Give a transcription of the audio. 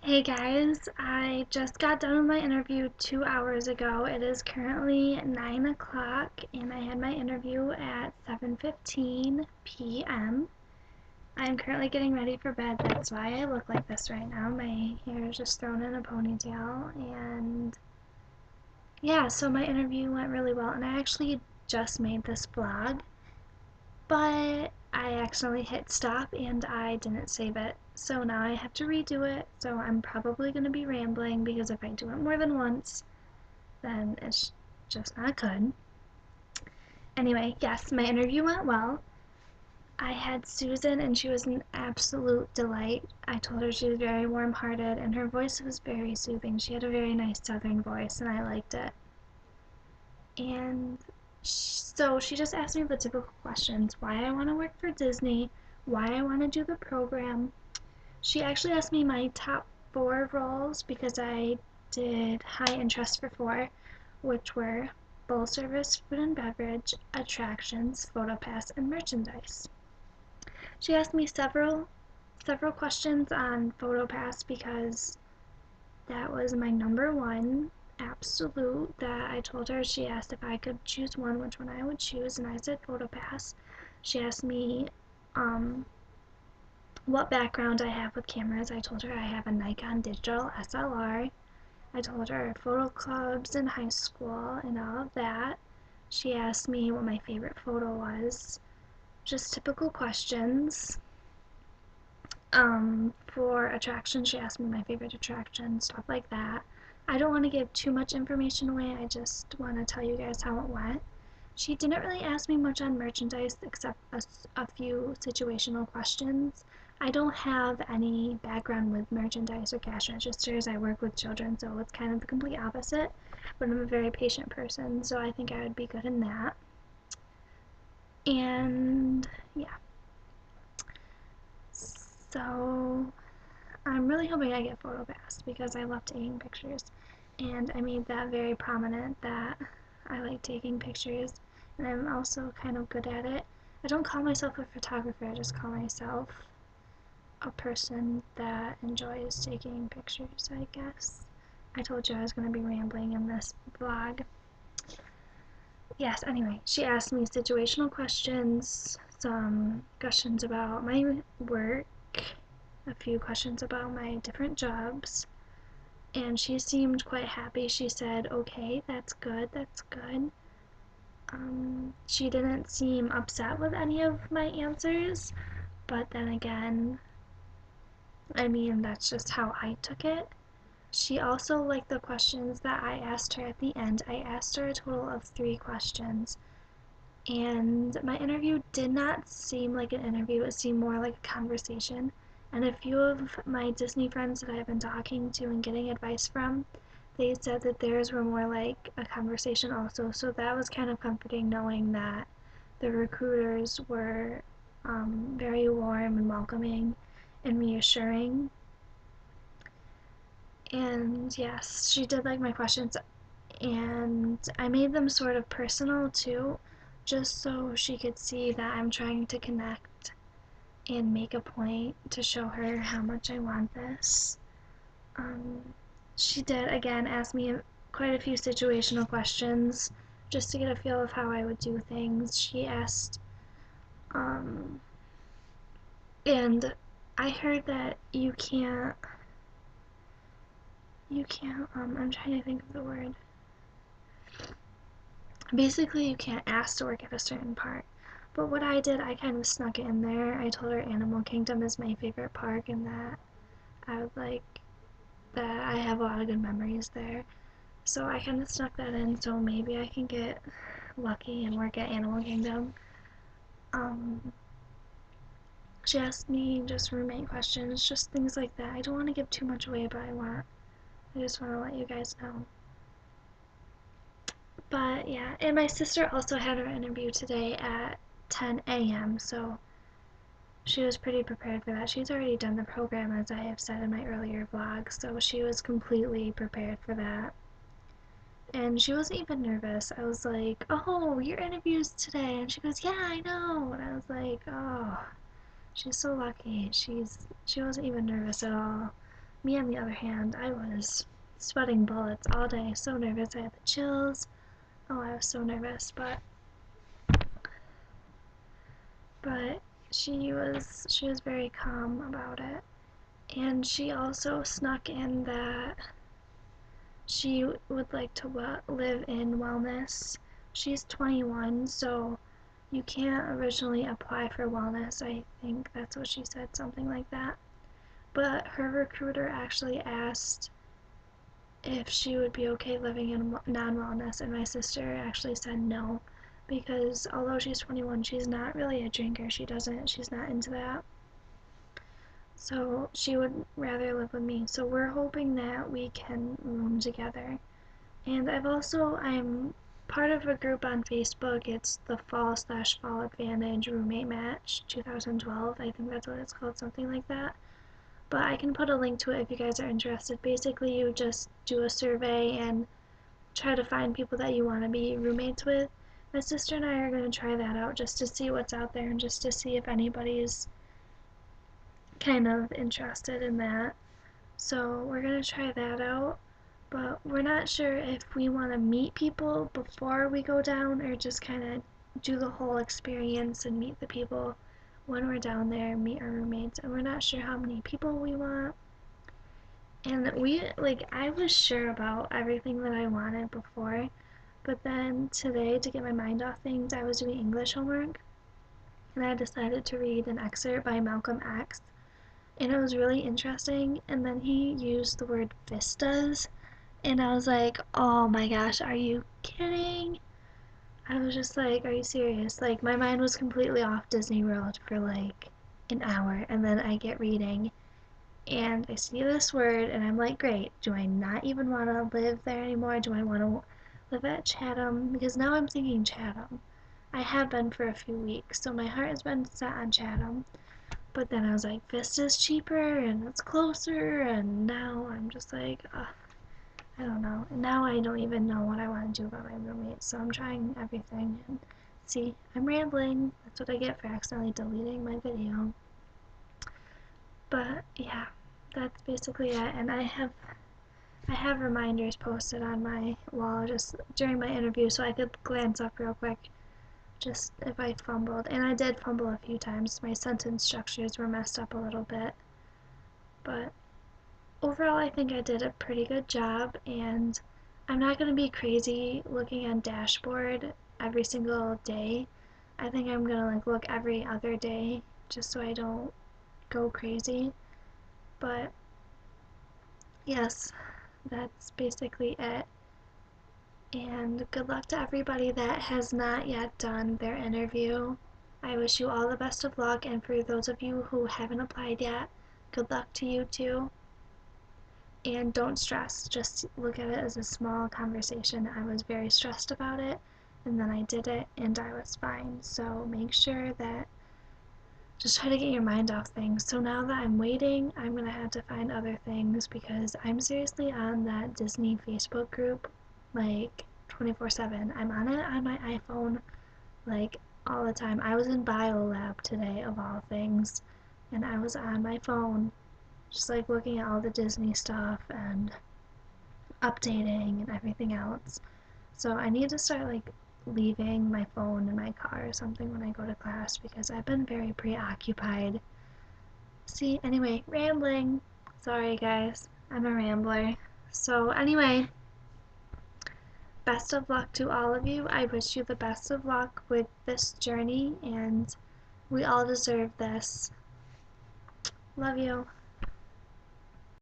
Hey guys, I just got done with my interview 2 hours ago. It is currently 9 o'clock and I had my interview at 7:15 p.m. I'm currently getting ready for bed. That's why I look like this right now. My hair is just thrown in a ponytail and yeah, so my interview went really well and I actually just made this vlog, but I accidentally hit stop and I didn't save it. So now I have to redo it. So I'm probably going to be rambling because if I do it more than once, then it's just not good. Anyway, yes, my interview went well. I had Susan and she was an absolute delight. I told her she was very warm-hearted and her voice was very soothing. She had a very nice southern voice and I liked it. And so she just asked me the typical questions: why I want to work for Disney, why I want to do the program. She actually asked me my top 4 roles because I did high interest for 4, which were full service food and beverage, attractions, PhotoPass, and merchandise. She asked me several questions on PhotoPass because that was my number one absolute that I told her. She asked if I could choose one, which one I would choose, and I said PhotoPass. She asked me what background I have with cameras. I told her I have a Nikon digital SLR. I told her photo clubs in high school and all of that. She asked me what my favorite photo was. Just typical questions. For attractions, she asked me my favorite attraction, stuff like that. I don't want to give too much information away, I just want to tell you guys how it went. She didn't really ask me much on merchandise except a few situational questions. I don't have any background with merchandise or cash registers. I work with children, so it's kind of the complete opposite. But I'm a very patient person, so I think I would be good in that. And yeah. So I'm really hoping I get PhotoPass because I love taking pictures. And I made that very prominent that I like taking pictures and I'm also kind of good at it. I don't call myself a photographer, I just call myself a person that enjoys taking pictures, I guess. I told you I was going to be rambling in this vlog. Yes, anyway, she asked me situational questions, some questions about my work, a few questions about my different jobs, and she seemed quite happy. She said, okay, that's good, that's good. She didn't seem upset with any of my answers, but then again, I mean, that's just how I took it. She also liked the questions that I asked her at the end. I asked her a total of 3 questions, and my interview did not seem like an interview, it seemed more like a conversation. And a few of my Disney friends that I've been talking to and getting advice from, they said that theirs were more like a conversation also. So that was kind of comforting knowing that the recruiters were very warm and welcoming and reassuring. And yes, she did like my questions, and I made them sort of personal too, just so she could see that I'm trying to connect and make a point to show her how much I want this. Um, she did again ask me quite a few situational questions just to get a feel of how I would do things. She asked, um, and I heard that I'm trying to think of the word. Basically, you can't ask to work at a certain park. But what I did, I kind of snuck it in there. I told her Animal Kingdom is my favorite park and that I would like that I have a lot of good memories there. So I kind of snuck that in so maybe I can get lucky and work at Animal Kingdom. Um, she asked me just roommate questions, just things like that. I don't want to give too much away, but I just want to let you guys know. But yeah, and my sister also had her interview today at 10 a.m. So she was pretty prepared for that. She's already done the program, as I have said in my earlier vlog, so she was completely prepared for that. And she wasn't even nervous. I was like, oh, your interview's today. And she goes, yeah, I know. And I was like, oh, she's so lucky. She wasn't even nervous at all. Me, on the other hand, I was sweating bullets all day, so nervous. I had the chills. Oh, I was so nervous, but she was very calm about it. And she also snuck in that she would like to live in wellness. She's 21, so you can't originally apply for wellness. I think that's what she said, something like that. But her recruiter actually asked if she would be okay living in non-wellness, and my sister actually said no, because although she's 21, she's not really a drinker. She's not into that. So she would rather live with me. So we're hoping that we can room together. And I'm part of a group on Facebook. It's the Fall/Fall Advantage Roommate Match 2012. I think that's what it's called, something like that. But I can put a link to it if you guys are interested. Basically, you just do a survey and try to find people that you want to be roommates with. My sister and I are going to try that out just to see what's out there and just to see if anybody's kind of interested in that. So we're going to try that out. But we're not sure if we want to meet people before we go down or just kind of do the whole experience and meet the people when we're down there, meet our roommates. And we're not sure how many people we want. And I was sure about everything that I wanted before, but then today, to get my mind off things, I was doing English homework, and I decided to read an excerpt by Malcolm X, and it was really interesting, and then he used the word vistas, and I was like, oh my gosh, are you kidding? I was just like, are you serious? Like, my mind was completely off Disney World for like an hour, and then I get reading, and I see this word, and I'm like, great, do I not even want to live there anymore? Do I want to live at Chatham? Because now I'm thinking Chatham. I have been for a few weeks, so my heart has been set on Chatham. But then I was like, Vista's cheaper, and it's closer, and now I'm just like, I don't know. And now I don't even know what I want to do about my roommate, so I'm trying everything. And see, I'm rambling. That's what I get for accidentally deleting my video. But yeah, that's basically it. And I have reminders posted on my wall just during my interview, so I could glance up real quick just if I fumbled. And I did fumble a few times. My sentence structures were messed up a little bit. But overall, I think I did a pretty good job, and I'm not going to be crazy looking on dashboard every single day. I think I'm going to look every other day just so I don't go crazy. But yes, that's basically it. And good luck to everybody that has not yet done their interview. I wish you all the best of luck, and for those of you who haven't applied yet, good luck to you too. And don't stress, just look at it as a small conversation. I was very stressed about it, and then I did it, and I was fine. So make sure that just try to get your mind off things. So now that I'm waiting, I'm going to have to find other things because I'm seriously on that Disney Facebook group like 24/7. I'm on it on my iPhone like all the time. I was in bio lab today of all things, and I was on my phone just like looking at all the Disney stuff and updating and everything else. So I need to start like leaving my phone in my car or something when I go to class because I've been very preoccupied. See, anyway, rambling. Sorry guys, I'm a rambler. So anyway, best of luck to all of you. I wish you the best of luck with this journey, and we all deserve this. Love you.